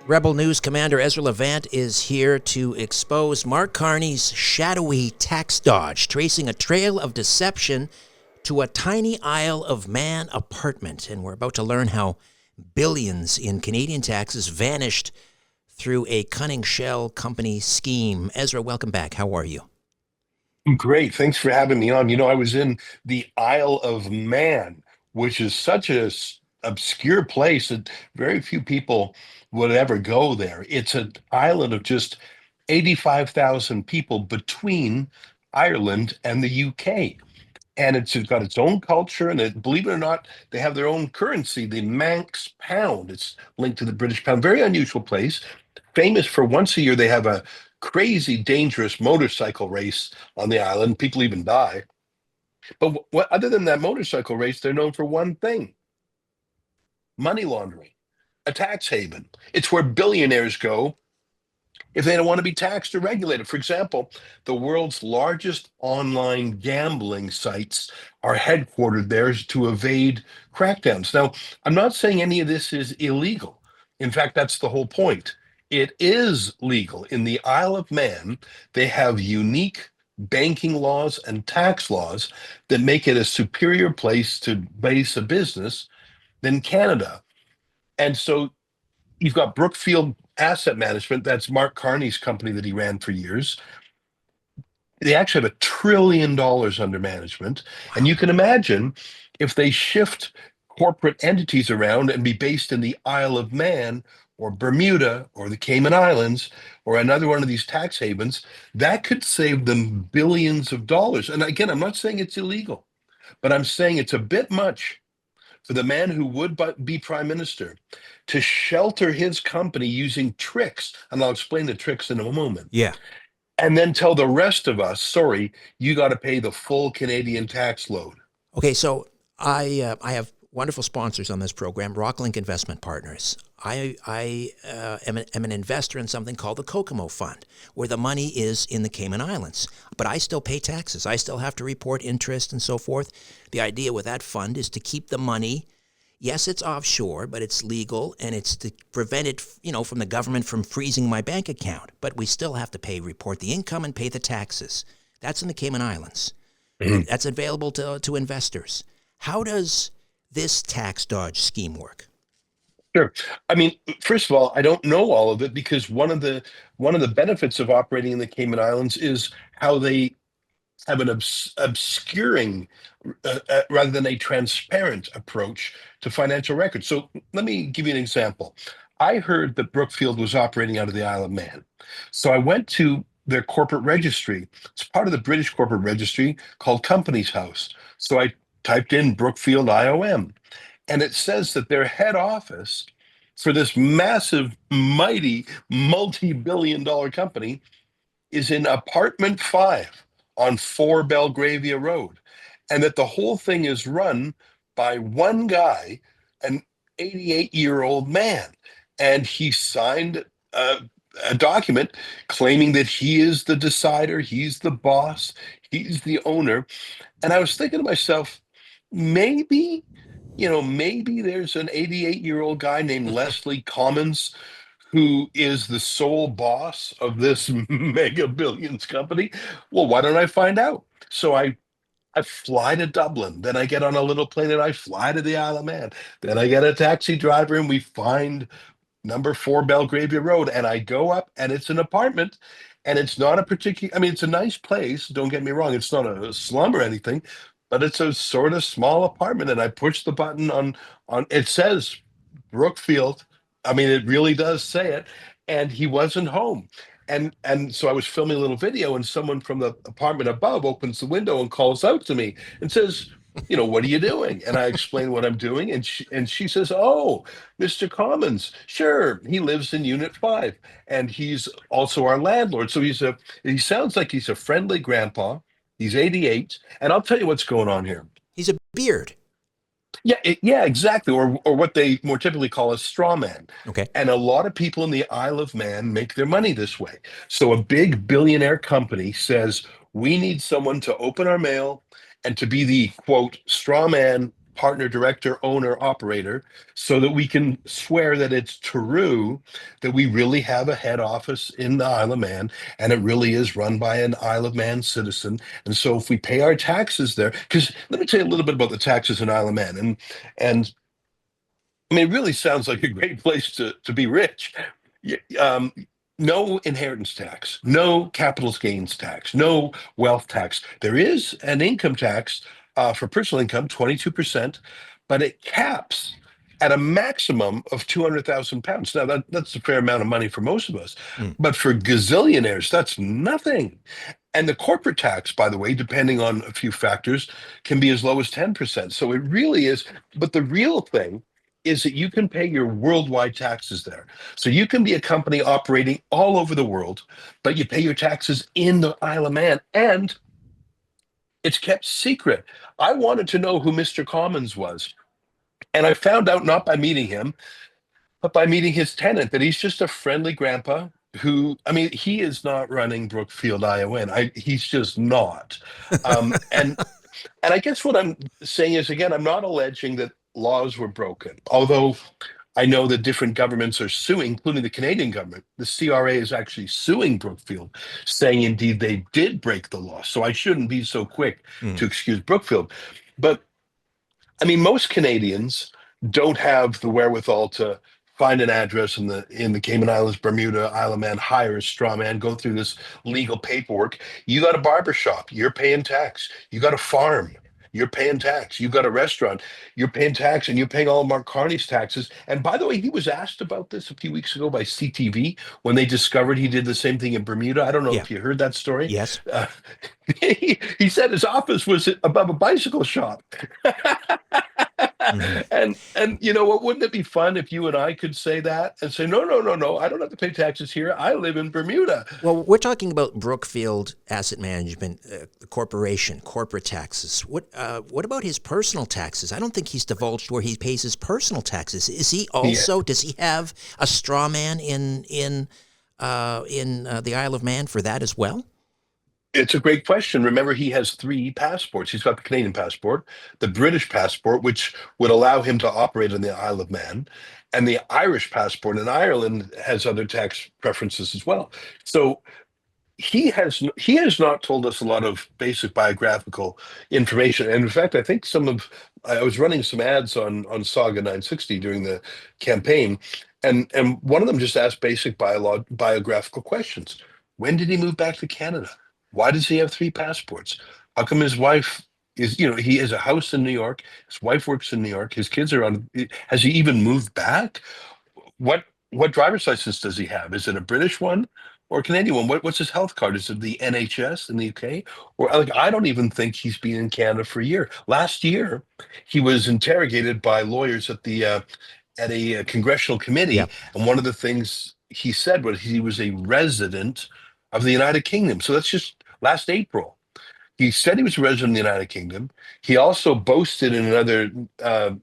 Rebel News Commander Ezra Levant is here to expose Mark Carney's shadowy tax dodge, tracing a trail of deception to a tiny Isle of Man apartment. And we're about to learn how billions in Canadian taxes vanished through a cunning shell company scheme. Ezra, welcome back. How are you? Great. Thanks for having me on. I was in the Isle of Man, which is such a obscure place that very few people would ever go there. It's an island of just 85,000 people between Ireland and the UK. And it's got its own culture, and believe it or not, they have their own currency, the Manx pound. It's linked to the British pound. Very unusual place. Famous for once a year, they have a crazy, dangerous motorcycle race on the island. People even die. But other than that motorcycle race, they're known for one thing: money laundering, a tax haven. It's where billionaires go if they don't want to be taxed or regulated. For example, the world's largest online gambling sites are headquartered there to evade crackdowns. Now, I'm not saying any of this is illegal. In fact, that's the whole point. It is legal. In the Isle of Man, they have unique banking laws and tax laws that make it a superior place to base a business than Canada. And so you've got Brookfield Asset Management. That's Mark Carney's company that he ran for years. They actually have $1 trillion under management. And Wow. you can imagine if they shift corporate entities around and be based in the Isle of Man or Bermuda or the Cayman Islands or another one of these tax havens, that could save them billions of dollars. And again, I'm not saying it's illegal, but I'm saying it's a bit much for the man who would be prime minister to shelter his company using tricks. And I'll explain the tricks in a moment. Yeah. And then tell the rest of us, sorry, you got to pay the full Canadian tax load. Okay, so I have wonderful sponsors on this program, Rocklink Investment Partners. I am an investor in something called the Kokomo Fund, where the money is in the Cayman Islands. But I still pay taxes. I still have to report interest and so forth. The idea with that fund is to keep the money. Yes, it's offshore, but it's legal, and it's to prevent it, from the government from freezing my bank account. But we still have to report the income and pay the taxes. That's in the Cayman Islands. Mhm. That's available to investors. How does this tax dodge scheme work? Sure. I mean, first of all, I don't know all of it because one of the benefits of operating in the Cayman Islands is how they have an obscuring rather than a transparent approach to financial records. So let me give you an example. I heard that Brookfield was operating out of the Isle of Man. So I went to their corporate registry. It's part of the British corporate registry called Companies House. So I typed in Brookfield IOM, and it says that their head office for this massive, mighty, multi-billion dollar company is in apartment 5 on 4 Belgravia Road, and that the whole thing is run by one guy, an 88-year-old man. And he signed a document claiming that he is the decider, he's the boss, he's the owner. And I was thinking to myself, maybe, maybe there's an 88-year-old guy named Leslie Commons who is the sole boss of this mega billions company. Well, why don't I find out? So I fly to Dublin, then I get on a little plane and I fly to the Isle of Man. Then I get a taxi driver and we find number 4 Belgravia Road, and I go up and it's an apartment, and it's not a particular, I mean, it's a nice place, don't get me wrong, it's not a slum or anything, but it's a sort of small apartment. And I push the button on it says Brookfield. I mean, it really does say it. And he wasn't home. And so I was filming a little video, and someone from the apartment above opens the window and calls out to me and says, what are you doing? And I explain what I'm doing, and she says, "Oh, Mr. Commons, sure, he lives in Unit 5, and he's also our landlord." So he sounds like he's a friendly grandpa. He's 88, and I'll tell you what's going on here. He's a beard. Yeah, yeah, exactly. Or what they more typically call a straw man. Okay. And a lot of people in the Isle of Man make their money this way. So a big billionaire company says, we need someone to open our mail and to be the quote straw man partner, director, owner, operator, so that we can swear that it's true that we really have a head office in the Isle of Man and it really is run by an Isle of Man citizen. And so if we pay our taxes there, because let me tell you a little bit about the taxes in Isle of Man. And I mean, it really sounds like a great place to be rich. No inheritance tax, no capital gains tax, no wealth tax. There is an income tax for personal income, 22%, but it caps at a maximum of £200,000. Now, that's a fair amount of money for most of us. Mm. But for gazillionaires, that's nothing. And the corporate tax, by the way, depending on a few factors, can be as low as 10%. So it really is. But the real thing is that you can pay your worldwide taxes there. So you can be a company operating all over the world, but you pay your taxes in the Isle of Man, and it's kept secret. I wanted to know who Mr. Commons was, and I found out not by meeting him, but by meeting his tenant, that he's just a friendly grandpa who, I mean, he is not running Brookfield ION. He's just not. And I guess what I'm saying is, again, I'm not alleging that laws were broken, although I know that different governments are suing, including the Canadian government. The CRA is actually suing Brookfield, saying indeed they did break the law. So I shouldn't be so quick to Mm. excuse Brookfield. But I mean, most Canadians don't have the wherewithal to find an address in the Cayman Islands, Bermuda, Isle of Man, hire a straw man, go through this legal paperwork. You got a barber shop, you're paying tax. You got a farm, you're paying tax. You got a restaurant, you're paying tax, and you're paying all of Mark Carney's taxes. And by the way, he was asked about this a few weeks ago by CTV when they discovered he did the same thing in Bermuda. I don't know Yeah. if you heard that story. Yes. Uh, he said his office was above a bicycle shop. Hmm. And you know what? Wouldn't it be fun if you and I could say that and say, no, no, no, no, I don't have to pay taxes here. I live in Bermuda. Well, we're talking about Brookfield Asset Management, the corporation, corporate taxes. What about his personal taxes? I don't think he's divulged where he pays his personal taxes. Is he Yeah, also? Does he have a straw man in the Isle of Man for that as well? it's a great question. Remember, he has three passports. He's got the Canadian passport, the British passport, which would allow him to operate on the Isle of Man, and the Irish passport. And Ireland has other tax preferences as well. So he has not told us a lot of basic biographical information. And in fact, I think I was running some ads on Saga 960 during the campaign, and one of them just asked basic biographical questions. When did he move back to Canada? Why does he have three passports? How come his wife is, he has a house in New York, his wife works in New York, his kids are on, has he even moved back? What driver's license does he have? Is it a British one or a Canadian one? What's his health card? Is it the NHS in the UK? Or like, I don't even think he's been in Canada for a year. Last year, he was interrogated by lawyers at a congressional Yeah. committee, and one of the things he said was he was a resident of the United Kingdom. So that's just last April. He said he was a resident of the United Kingdom. He also boasted in another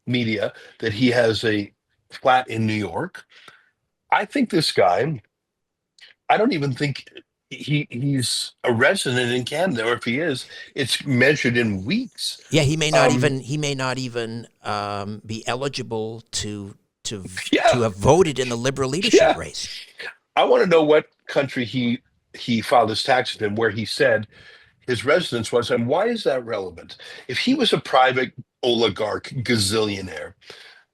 media that he has a flat in New York. I think this guy, I don't even think he's a resident in Canada, or if he is, it's measured in weeks. Yeah, Um, he may not even be eligible to yeah, have voted in the Liberal leadership yeah. race. I want to know what country he filed his taxes in, where he said his residence was, and why is that relevant? If he was a private oligarch gazillionaire,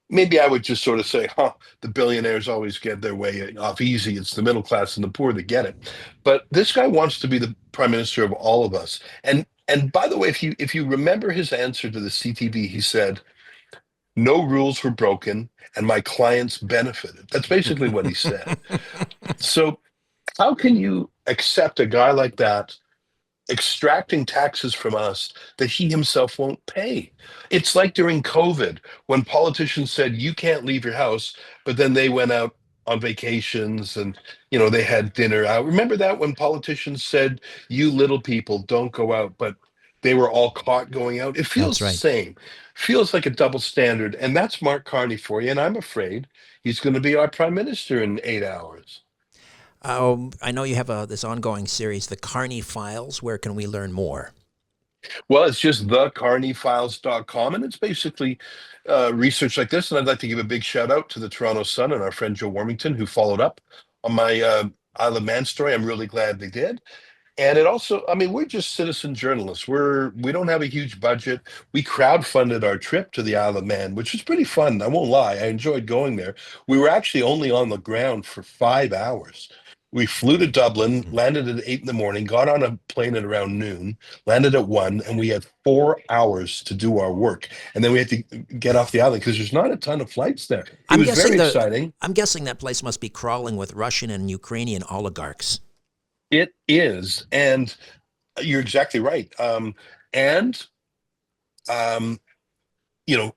maybe I would just sort of say, huh, the billionaires always get their way off easy. It's the middle class and the poor that get it. But this guy wants to be the prime minister of all of us. And by the way, if you remember his answer to the CTV, he said, no rules were broken and my clients benefited. That's basically what he said. So how can you accept a guy like that extracting taxes from us that he himself won't pay? It's like during COVID when politicians said you can't leave your house, but then they went out on vacations and they had dinner out. Remember that when politicians said you little people don't go out, but they were all caught going out? It feels That's the right. same. Feels like a double standard. And that's Mark Carney for you. And I'm afraid he's going to be our prime minister in 8 hours. I know you have this ongoing series, the Carney Files. Where can we learn more? Well, it's just thecarneyfiles.com, and it's basically research like this. And I'd like to give a big shout out to the Toronto Sun and our friend Joe Warmington, who followed up on my Isle of Man story. I'm really glad they did. And it also, I mean, we're just citizen journalists. We don't have a huge budget. We crowdfunded our trip to the Isle of Man, which was pretty fun. I won't lie. I enjoyed going there. We were actually only on the ground for 5 hours. We flew to Dublin, Mm. landed at 8 in the morning, got on a plane at around noon, landed at 1, and we had 4 hours to do our work. And then we had to get off the island because there's not a ton of flights there. It I'm was guessing very the exciting. I'm guessing that place must be crawling with Russian and Ukrainian oligarchs. It is. And you're exactly right. And um, you know,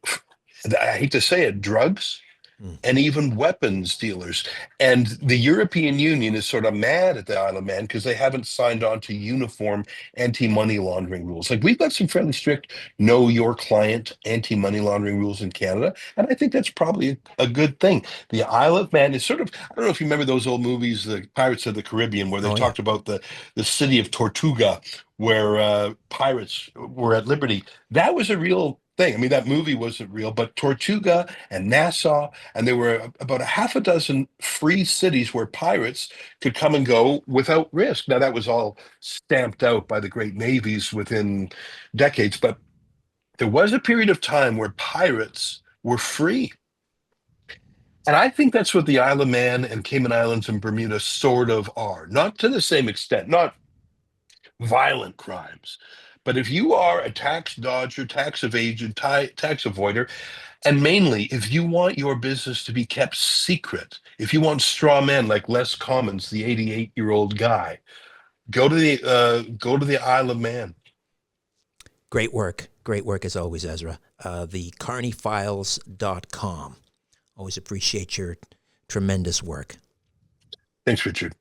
I hate to say it, drugs Mm. and even weapons dealers. And the European Union is sort of mad at the Isle of Man because they haven't signed on to uniform anti-money laundering rules. Like we've got some fairly strict know your client anti-money laundering rules in Canada. And I think that's probably a good thing. The Isle of Man is sort of, I don't know if you remember those old movies, the Pirates of the Caribbean, where they Oh yeah. talked about the city of Tortuga, where pirates were at liberty. That was a real thing. I mean, that movie wasn't real, but Tortuga and Nassau, and there were about a half a dozen free cities where pirates could come and go without risk. Now, that was all stamped out by the great navies within decades, but there was a period of time where pirates were free. And I think that's what the Isle of Man and Cayman Islands and Bermuda sort of are. Not to the same extent, not violent crimes. But if you are a tax dodger, tax evasion, tax avoider, and mainly, if you want your business to be kept secret, if you want straw men like Les Commons, the 88-year-old guy, go to the Isle of Man. Great work. Great work as always, Ezra. The carneyfiles.com. Always appreciate your tremendous work. Thanks, Richard.